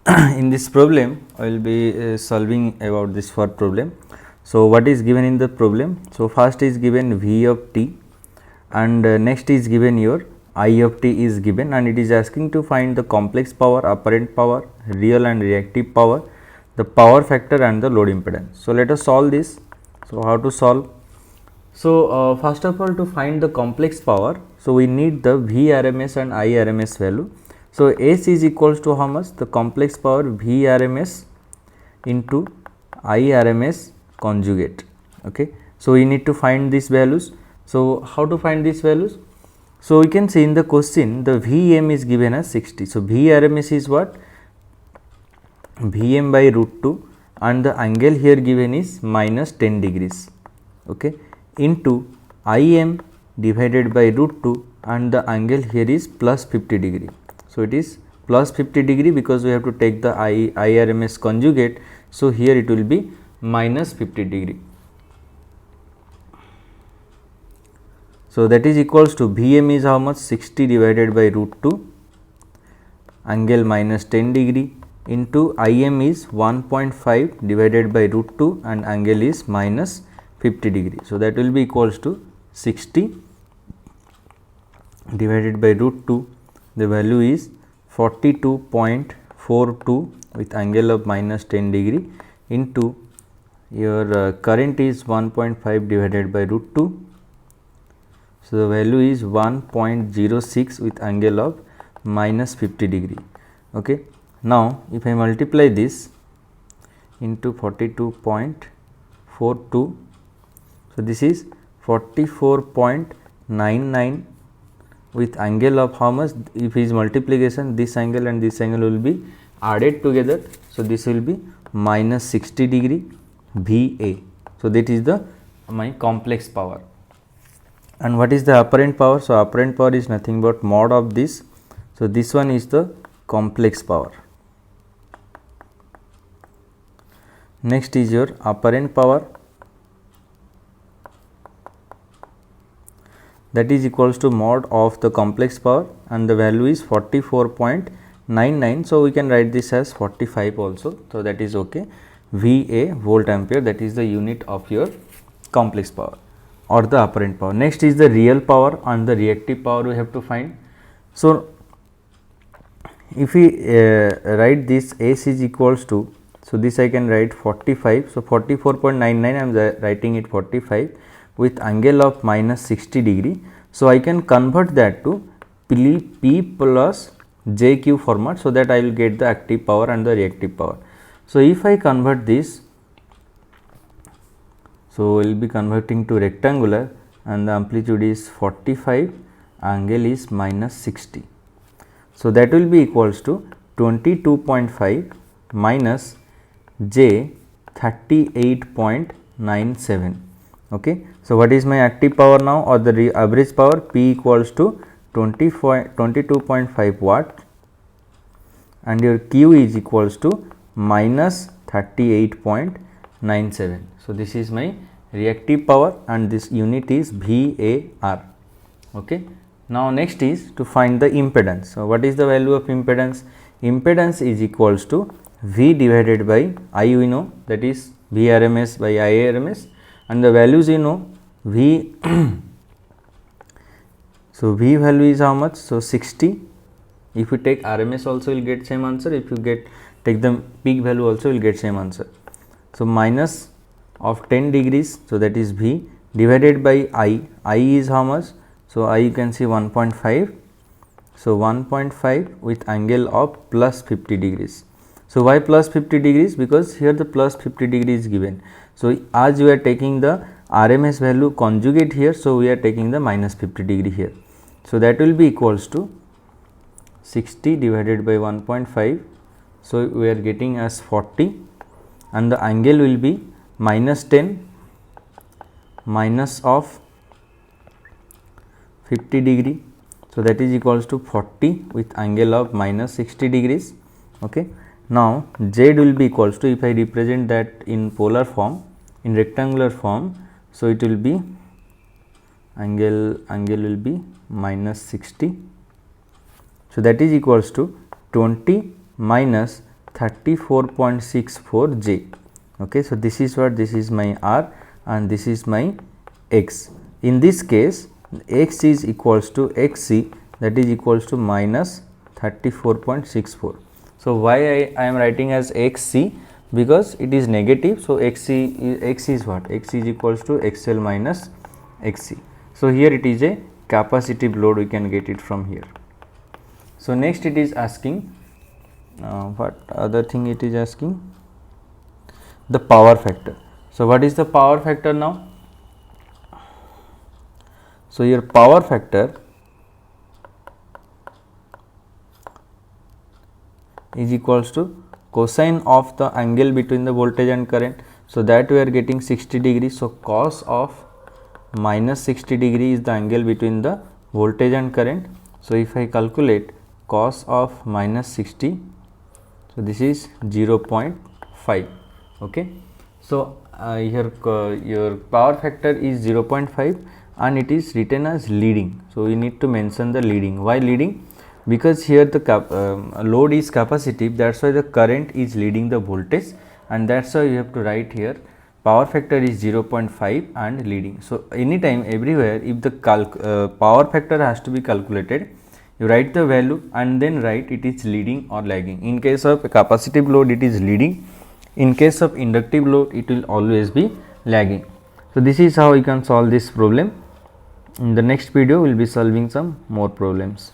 In this problem I will be solving about this for problem. So, what is given in the problem? So, first is given V of t and next is given your I of t is given, and it is asking to find the complex power, apparent power, real and reactive power, the power factor and the load impedance. So, let us solve this. So, how to solve? So, first of all, to find the complex power, so we need the Vrms and Irms value. So, S is equals to how much? The complex power Vrms into Irms conjugate. Okay. So, we need to find these values. So, how to find these values? So, we can see in the question the Vm is given as 60. So, Vrms is what? Vm by root 2 and the angle here given is minus 10 degrees. Okay. Into Im divided by root 2 and the angle here is plus 50 degree. So, it is plus 50 degree because we have to take the Irms conjugate. So, here it will be minus 50 degree. So, that is equals to Vm is how much? 60 divided by root 2 angle minus 10 degree into Im is 1.5 divided by root 2 and angle is minus 50 degree. So, that will be equals to 60 divided by root 2, the value is 42.42 with angle of minus 10 degree into your current is 1.5 divided by root 2. So, the value is 1.06 with angle of minus 50 degree. Okay. Now, if I multiply this into 42.42, so this is 44.99 with angle of how much? If is multiplication, this angle and this angle will be added together. So, this will be minus 60 degree VA. So, that is the my complex power. And what is the apparent power? So, apparent power is nothing but mod of this. So, this one is the complex power. Next is your apparent power, that is equals to mod of the complex power and the value is 44.99. So, we can write this as 45 also. So, that is okay. VA volt ampere, that is the unit of your complex power or the apparent power. Next is the real power and the reactive power we have to find. So, if we write this S is equals to, so this I can write 45. So, 44.99 I am writing it 45 with angle of minus 60 degree. So, I can convert that to P plus JQ format, so that I will get the active power and the reactive power. So, if I convert this, so we will be converting to rectangular and the amplitude is 45, angle is minus 60. So, that will be equals to 22.5 minus J 38.97. Okay. So, what is my active power now or the average power? P equals to 22.5 watt and your Q is equals to minus 38.97. So, this is my reactive power and this unit is VAR. Okay. Now, next is to find the impedance. So, what is the value of impedance? Impedance is equals to V divided by I, we know, that is Vrms by Irms, and the values you know V. So, V value is how much? So, 60. If you take RMS also will get same answer. If you take the peak value also will get same answer. So, minus of 10 degrees. So, that is V divided by I. I is how much? So, I you can see 1.5. So, 1.5 with angle of plus 50 degrees. So, why plus 50 degrees? Because here the plus 50 degree is given. So, as we are taking the RMS value conjugate here, so we are taking the minus 50 degree here. So, that will be equals to 60 divided by 1.5. So, we are getting as 40 and the angle will be minus 10 minus of 50 degree. So, that is equals to 40 with angle of minus 60 degrees. Okay. Now, Z will be equals to, if I represent that in polar form, in rectangular form, so it will be angle will be minus 60. So, that is equals to 20 minus 34.64 J. Okay, so this is what, this is my R and this is my X. In this case X is equals to XC, that is equals to minus 34.64. So why I am writing as XC, because it is negative. So X is what, X is equals to XL minus XC. So here it is a capacitive load, we can get it from here. So next it is asking what other thing it is asking, the power factor. So what is the power factor now? So your power factor is equals to cosine of the angle between the voltage and current. So that we are getting 60 degrees. So cos of minus 60 degree is the angle between the voltage and current. So if I calculate cos of minus 60, so this is 0.5. Okay, so here your power factor is 0.5 and it is written as leading. So we need to mention the leading. Why leading? Because here the load is capacitive, that's why the current is leading the voltage, and that's why you have to write here power factor is 0.5 and leading. So anytime, everywhere, if the power factor has to be calculated, you write the value and then write it is leading or lagging. In case of capacitive load it is leading, in case of inductive load it will always be lagging. So this is how you can solve this problem. In the next video we will be solving some more problems.